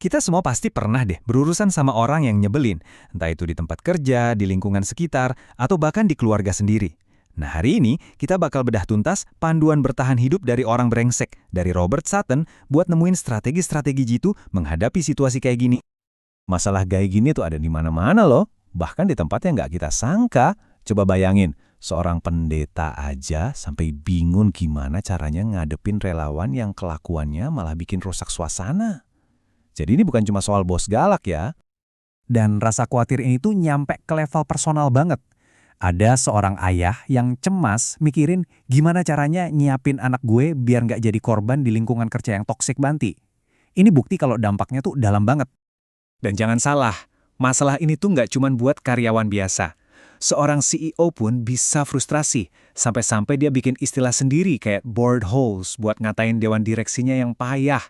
Kita semua pasti pernah deh berurusan sama orang yang nyebelin, entah itu di tempat kerja, di lingkungan sekitar, atau bahkan di keluarga sendiri. Nah, hari ini kita bakal bedah tuntas panduan bertahan hidup dari orang brengsek dari Robert Sutton buat nemuin strategi-strategi jitu menghadapi situasi kayak gini. Masalah kayak gini tuh ada di mana-mana loh, bahkan di tempat yang nggak kita sangka. Coba bayangin, seorang pendeta aja sampai bingung gimana caranya ngadepin relawan yang kelakuannya malah bikin rusak suasana. Jadi ini bukan cuma soal bos galak ya. Dan rasa khawatir ini tuh nyampe ke level personal banget. Ada seorang ayah yang cemas mikirin gimana caranya nyiapin anak gue biar nggak jadi korban di lingkungan kerja yang toksik banti. Ini bukti kalau dampaknya tuh dalam banget. Dan jangan salah, masalah ini tuh nggak cuma buat karyawan biasa. Seorang CEO pun bisa frustrasi, sampai-sampai dia bikin istilah sendiri kayak board holes buat ngatain dewan direksinya yang payah.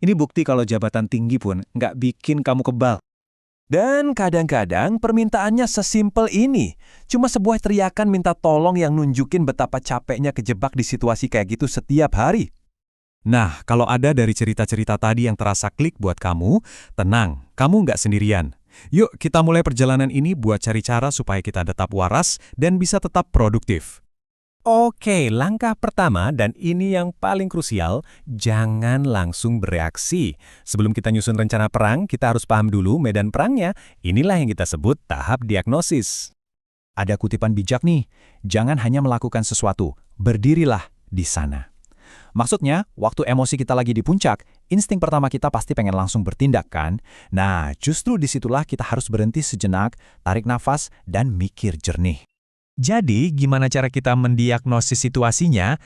Ini bukti kalau jabatan tinggi pun nggak bikin kamu kebal. Dan kadang-kadang permintaannya sesimpel ini. Cuma sebuah teriakan minta tolong yang nunjukin betapa capeknya kejebak di situasi kayak gitu setiap hari. Nah, kalau ada dari cerita-cerita tadi yang terasa klik buat kamu, tenang, kamu nggak sendirian. Yuk kita mulai perjalanan ini buat cari cara supaya kita tetap waras dan bisa tetap produktif. Oke, langkah pertama dan ini yang paling krusial, jangan langsung bereaksi. Sebelum kita nyusun rencana perang, kita harus paham dulu medan perangnya. Inilah yang kita sebut tahap diagnosis. Ada kutipan bijak nih, jangan hanya melakukan sesuatu, berdirilah di sana. Maksudnya, waktu emosi kita lagi di puncak, insting pertama kita pasti pengen langsung bertindak kan? Nah, justru disitulah kita harus berhenti sejenak, tarik nafas, dan mikir jernih. Jadi, gimana cara kita mendiagnosis situasinya?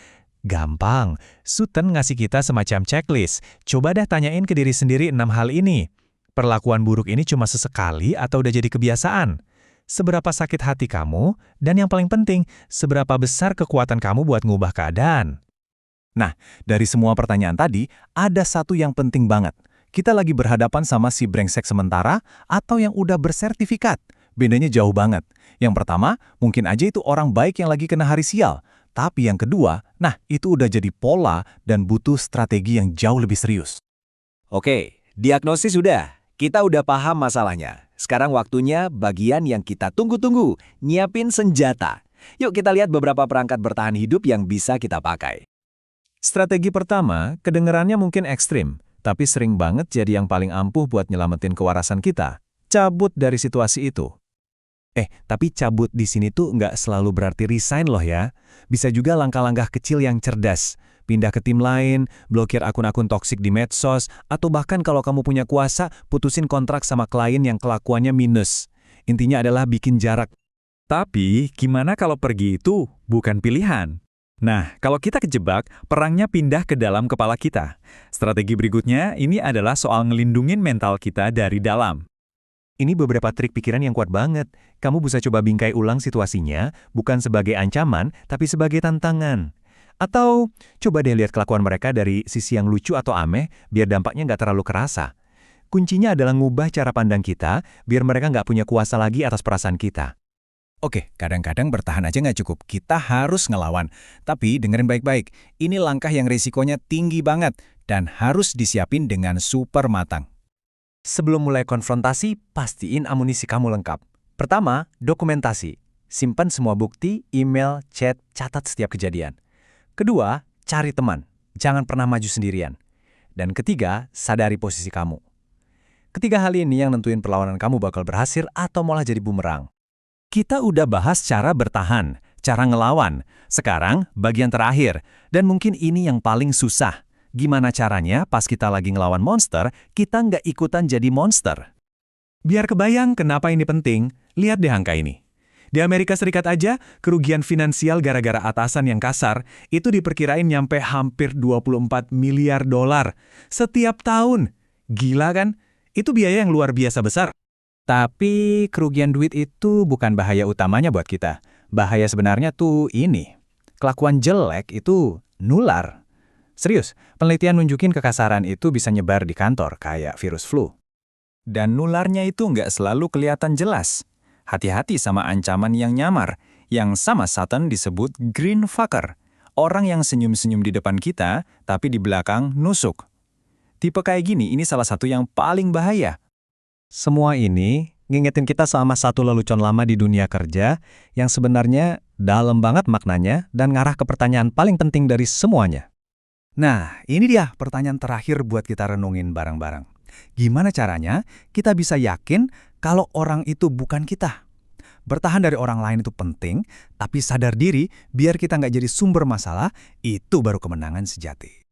Gampang, Sutton ngasih kita semacam checklist. Coba dah tanyain ke diri sendiri 6 hal ini. Perlakuan buruk ini cuma sesekali atau udah jadi kebiasaan? Seberapa sakit hati kamu? Dan yang paling penting, seberapa besar kekuatan kamu buat ngubah keadaan? Nah, dari semua pertanyaan tadi, ada satu yang penting banget. Kita lagi berhadapan sama si brengsek sementara atau yang udah bersertifikat. Bedanya jauh banget. Yang pertama, mungkin aja itu orang baik yang lagi kena hari sial. Tapi yang kedua, nah itu udah jadi pola dan butuh strategi yang jauh lebih serius. Oke, diagnosis sudah. Kita udah paham masalahnya. Sekarang waktunya bagian yang kita tunggu-tunggu, nyiapin senjata. Yuk kita lihat beberapa perangkat bertahan hidup yang bisa kita pakai. Strategi pertama, kedengerannya mungkin ekstrim, tapi sering banget jadi yang paling ampuh buat nyelamatin kewarasan kita. Cabut dari situasi itu. Tapi cabut di sini tuh nggak selalu berarti resign loh ya. Bisa juga langkah-langkah kecil yang cerdas. Pindah ke tim lain, blokir akun-akun toksik di medsos, atau bahkan kalau kamu punya kuasa, putusin kontrak sama klien yang kelakuannya minus. Intinya adalah bikin jarak. Tapi, gimana kalau pergi itu bukan pilihan? Nah, kalau kita kejebak, perangnya pindah ke dalam kepala kita. Strategi berikutnya, ini adalah soal ngelindungin mental kita dari dalam. Ini beberapa trik pikiran yang kuat banget. Kamu bisa coba bingkai ulang situasinya, bukan sebagai ancaman, tapi sebagai tantangan. Atau coba deh lihat kelakuan mereka dari sisi yang lucu atau aneh, biar dampaknya nggak terlalu kerasa. Kuncinya adalah ngubah cara pandang kita, biar mereka nggak punya kuasa lagi atas perasaan kita. Oke, kadang-kadang bertahan aja nggak cukup. Kita harus ngelawan. Tapi dengerin baik-baik, ini langkah yang risikonya tinggi banget dan harus disiapin dengan super matang. Sebelum mulai konfrontasi, pastiin amunisi kamu lengkap. Pertama, dokumentasi. Simpan semua bukti, email, chat, catat setiap kejadian. Kedua, cari teman. Jangan pernah maju sendirian. Dan ketiga, sadari posisi kamu. Ketiga hal ini yang nentuin perlawanan kamu bakal berhasil atau malah jadi bumerang. Kita udah bahas cara bertahan, cara ngelawan. Sekarang, bagian terakhir. Dan mungkin ini yang paling susah. Gimana caranya pas kita lagi ngelawan monster, kita nggak ikutan jadi monster? Biar kebayang kenapa ini penting, lihat deh angka ini. Di Amerika Serikat aja, kerugian finansial gara-gara atasan yang kasar itu diperkirain nyampe hampir 24 miliar dolar setiap tahun. Gila kan? Itu biaya yang luar biasa besar. Tapi kerugian duit itu bukan bahaya utamanya buat kita. Bahaya sebenarnya tuh ini. Kelakuan jelek itu nular. Serius, penelitian nunjukin kekasaran itu bisa nyebar di kantor kayak virus flu. Dan nularnya itu nggak selalu kelihatan jelas. Hati-hati sama ancaman yang nyamar, yang sama Sutton disebut green fucker. Orang yang senyum-senyum di depan kita, tapi di belakang nusuk. Tipe kayak gini, ini salah satu yang paling bahaya. Semua ini ngingetin kita sama satu lelucon lama di dunia kerja yang sebenarnya dalam banget maknanya dan ngarah ke pertanyaan paling penting dari semuanya. Nah, ini dia pertanyaan terakhir buat kita renungin bareng-bareng. Gimana caranya kita bisa yakin kalau orang itu bukan kita? Bertahan dari orang lain itu penting, tapi sadar diri biar kita nggak jadi sumber masalah, itu baru kemenangan sejati.